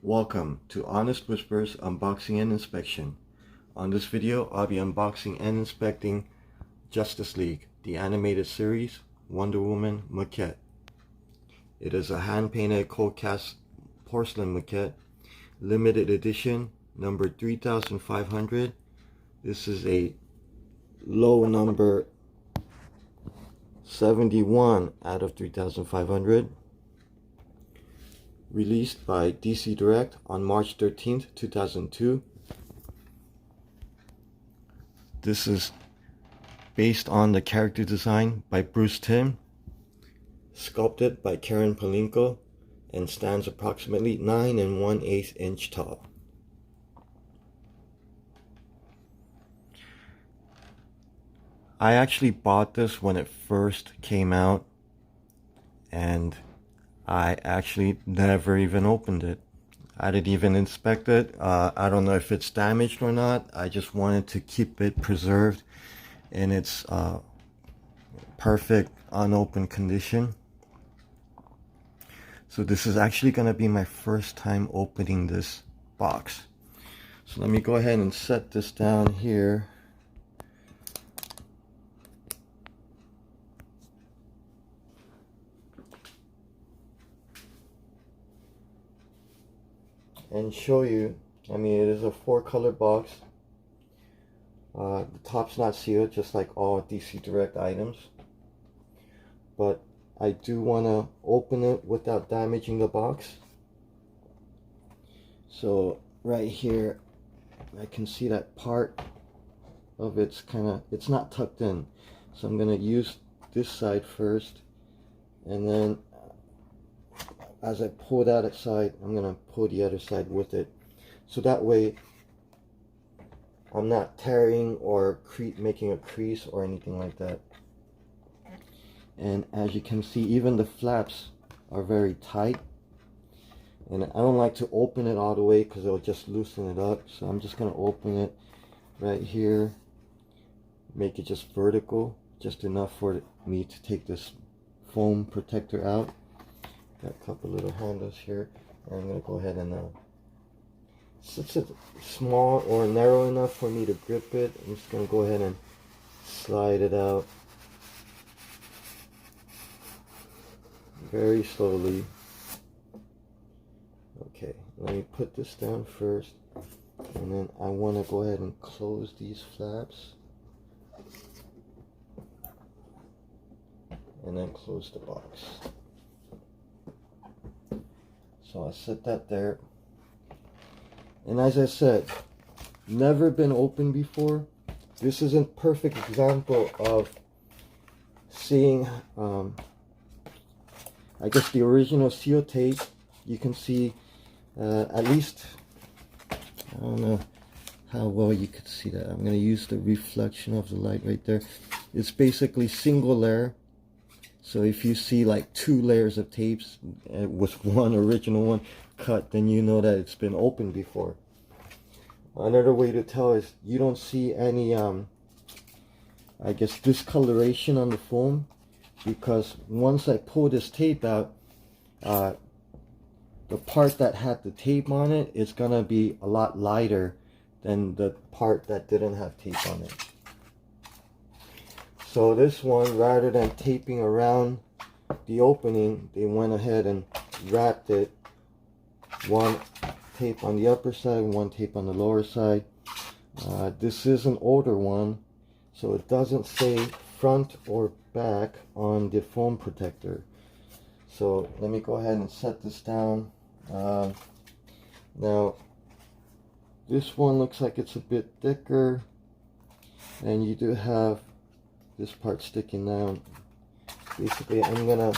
Welcome to Honest Whispers Unboxing and Inspection. On this video, I'll be unboxing and inspecting Justice League, the animated series, Wonder Woman Maquette. It is a hand-painted cold cast porcelain maquette, limited edition, number 3500. This is a low number 71 out of 3500. Released by DC Direct on March 13th, 2002. This is based on the character design by Bruce Timm, sculpted by Palinko, and stands approximately 9 1/8 inch tall. I actually bought this when it first came out, and I actually never even opened it. I didn't even inspect it. I don't know if it's damaged or not. I just wanted to keep it preserved in its perfect unopened condition. So this is actually going to be my first time opening this box. So let me go ahead and set this down here. And show you, it is a 4-color box. The top's not sealed, just like all DC Direct items. But I do want to open it without damaging the box. So right here, I can see that part of it's not tucked in. So I'm going to use this side first, and then as I pull that side, I'm going to pull the other side with it. So that way, I'm not tearing or making a crease or anything like that. And as you can see, even the flaps are very tight. And I don't like to open it all the way because it'll just loosen it up. So I'm just going to open it right here. Make it just vertical, just enough for me to take this foam protector out. Got a couple little handles here. I'm going to go ahead and since it's small or narrow enough for me to grip it, I'm just going to go ahead and slide it out very slowly. Okay, let me put this down first, and then I want to go ahead and close these flaps, and then close the box. So I'll set that there. And as I said, never been opened before. This is a perfect example of seeing, I guess, the original seal tape. You can see at least, I don't know how well you could see that. I'm going to use the reflection of the light right there. It's basically single layer. So if you see like 2 layers of tapes with one original one cut, then you know that it's been opened before. Another way to tell is you don't see any, I guess, discoloration on the foam, because once I pull this tape out, the part that had the tape on it is going to be a lot lighter than the part that didn't have tape on it. So this one, rather than taping around the opening, they went ahead and wrapped it. One tape on the upper side, one tape on the lower side. This is an older one, so it doesn't say front or back on the foam protector. So let me go ahead and set this down. Now, this one looks like it's a bit thicker, and you do have this part sticking down. Basically, I'm gonna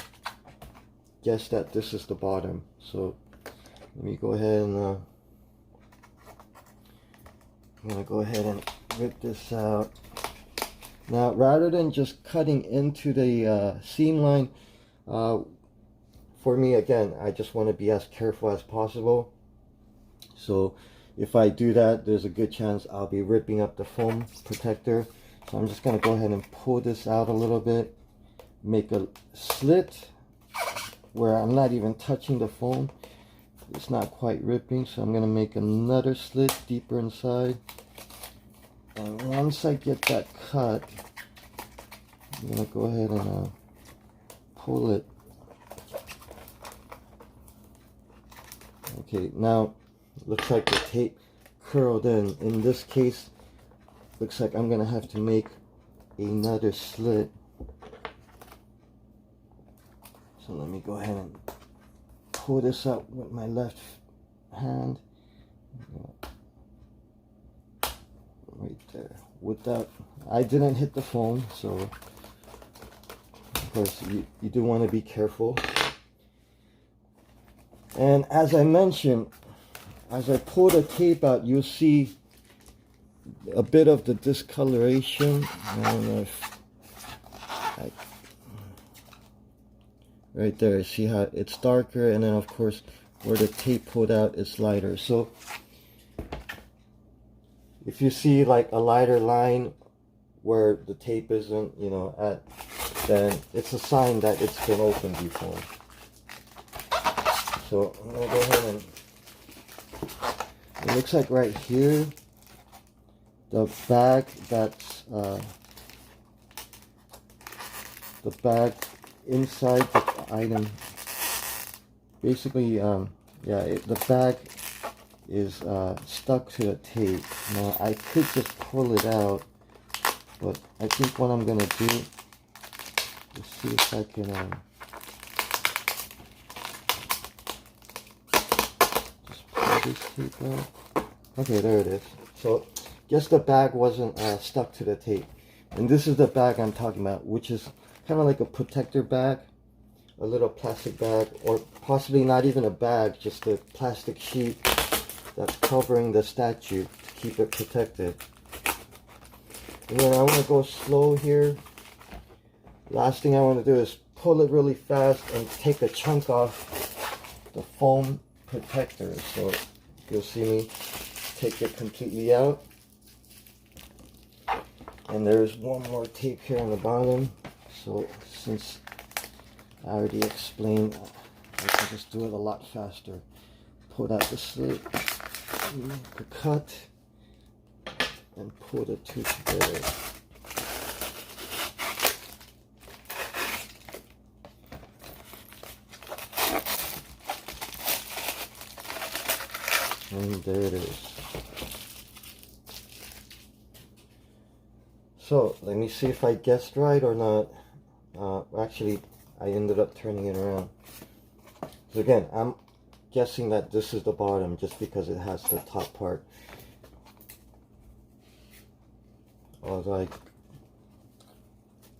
guess that this is the bottom. So let me go ahead and I'm gonna go ahead and rip this out. Now, rather than just cutting into the seam line, for me, again, I just want to be as careful as possible. So if I do that, there's a good chance I'll be ripping up the foam protector. So I'm just going to go ahead and pull this out a little bit, make a slit where I'm not even touching the foam, it's not quite ripping, so I'm going to make another slit deeper inside. And once I get that cut, I'm going to go ahead and pull it. Okay, now looks like the tape curled in. In this case, looks like I'm going to have to make another slit. So let me go ahead and pull this up with my left hand. Right there. With that, I didn't hit the foam, so of course you do want to be careful. And as I mentioned, as I pull the tape out, you'll see a bit of the discoloration. I don't know if right there, see how it's darker, and then of course where the tape pulled out is lighter. So if you see like a lighter line where the tape isn't, you know, at, then it's a sign that it's been opened before. So I'm gonna go ahead and, it looks like right here, the bag that's the bag inside the item, basically, the bag is stuck to the tape. Now I could just pull it out, but I think what I'm gonna do is see if I can just pull this tape out. Okay, there it is. So guess the bag wasn't stuck to the tape, and this is the bag I'm talking about, which is kind of like a protector bag, a little plastic bag, or possibly not even a bag, just a plastic sheet that's covering the statue to keep it protected. And then I want to go slow here. Last thing I want to do is pull it really fast and take a chunk off the foam protector. So you'll see me take it completely out. And there's one more tape here on the bottom. So since I already explained, I can just do it a lot faster. Pull out the slit, make a cut, and pull the two together. And there it is. So let me see if I guessed right or not. Actually, I ended up turning it around. So again, I'm guessing that this is the bottom just because it has the top part. Although I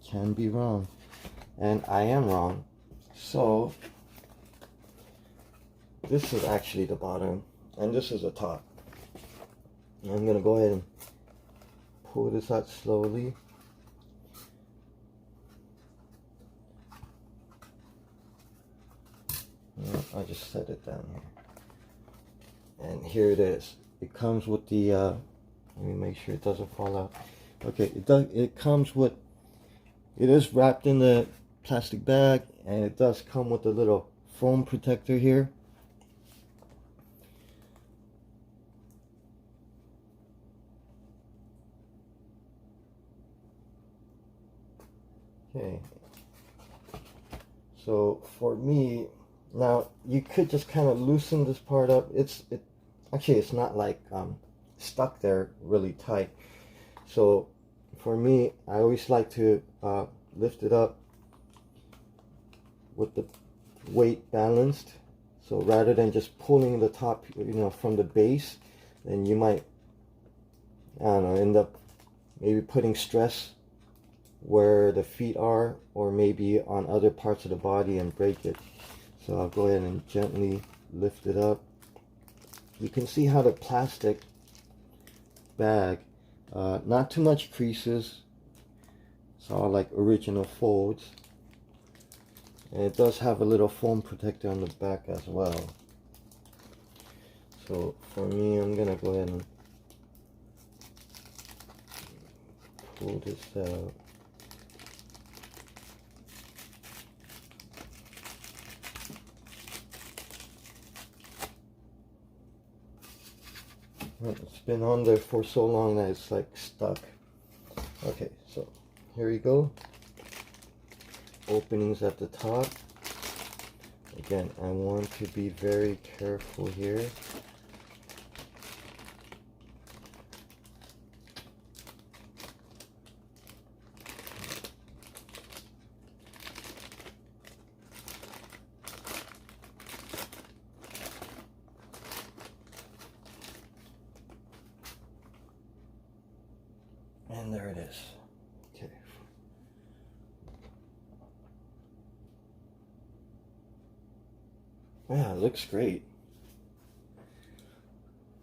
can be wrong, and I am wrong. So this is actually the bottom, and this is the top. And I'm gonna go ahead and pull this out slowly. I'll just set it down here. And here it is. It comes with the, let me make sure it doesn't fall out. Okay, it comes with, it is wrapped in the plastic bag, and it does come with a little foam protector here. Okay. So for me, now you could just kind of loosen this part up. Actually it's not like stuck there really tight. So for me, I always like to lift it up with the weight balanced. So rather than just pulling the top, you know, from the base, then you might, I don't know, end up maybe putting stress where the feet are, or maybe on other parts of the body, and break it. So I'll go ahead and gently lift it up. You can see how the plastic bag, not too much creases. It's all like original folds. And it does have a little foam protector on the back as well. So for me, I'm gonna go ahead and pull this out. It's been on there for so long that it's like stuck. Okay, so here you go. Openings at the top. Again, I want to be very careful here. And there it is. Okay. Yeah, it looks great.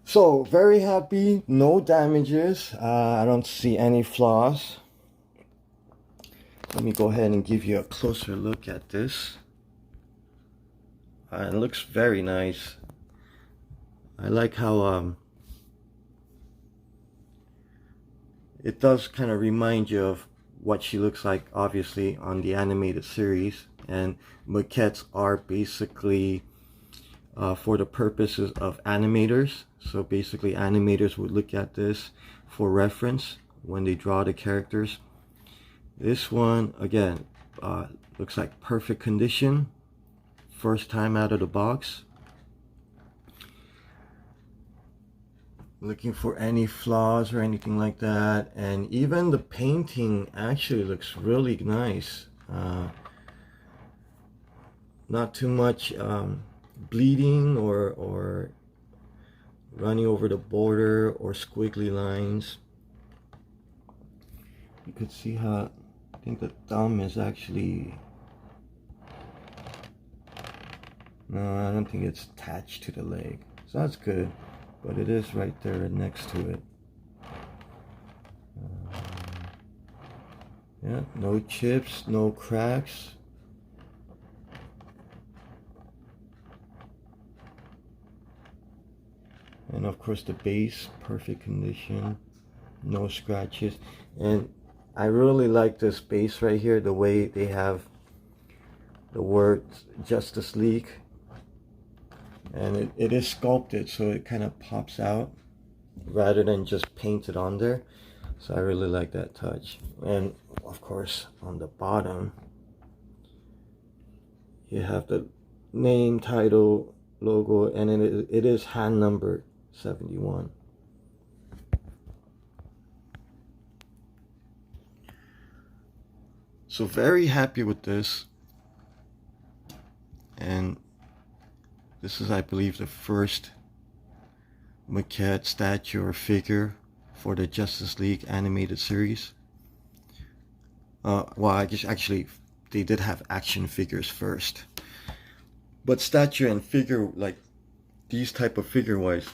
So, very happy. No damages. I don't see any flaws. Let me go ahead and give you a closer look at this. It looks very nice. I like how it does kind of remind you of what she looks like, obviously, on the animated series. And maquettes are basically for the purposes of animators. So basically animators would look at this for reference when they draw the characters. This one, again, looks like perfect condition. First time out of the box. Looking for any flaws or anything like that. And even the painting actually looks really nice. Not too much bleeding or running over the border or squiggly lines. You could see how I think the thumb is actually, no, I don't think it's attached to the leg, so that's good, but it is right there next to it. Yeah, no chips, no cracks. And of course the base, perfect condition, no scratches. And I really like this base right here, the way they have the words Justice League. And it is sculpted, so it kind of pops out rather than just painted on there. So I really like that touch. And of course on the bottom you have the name, title, logo, and it is hand numbered 71. So very happy with this. And this is, I believe, the first maquette statue or figure for the Justice League animated series. Well, I guess actually they did have action figures first, but statue and figure, like these type of figure wise,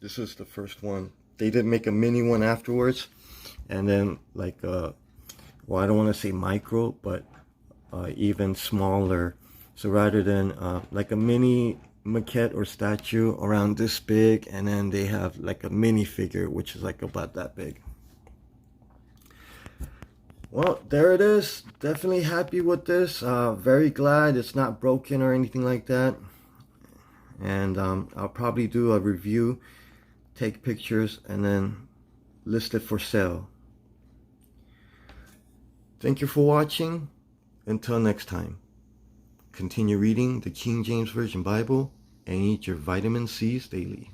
this is the first one. They did make a mini one afterwards, and then like well, I don't want to say micro, but even smaller. So rather than like a mini maquette or statue around this big, and then they have like a mini figure which is like about that big. Well, there it is. Definitely happy with this. Very glad it's not broken or anything like that. And I'll probably do a review, take pictures, and then list it for sale. Thank you for watching. Until next time, continue reading the King James Version Bible and eat your vitamin C's daily.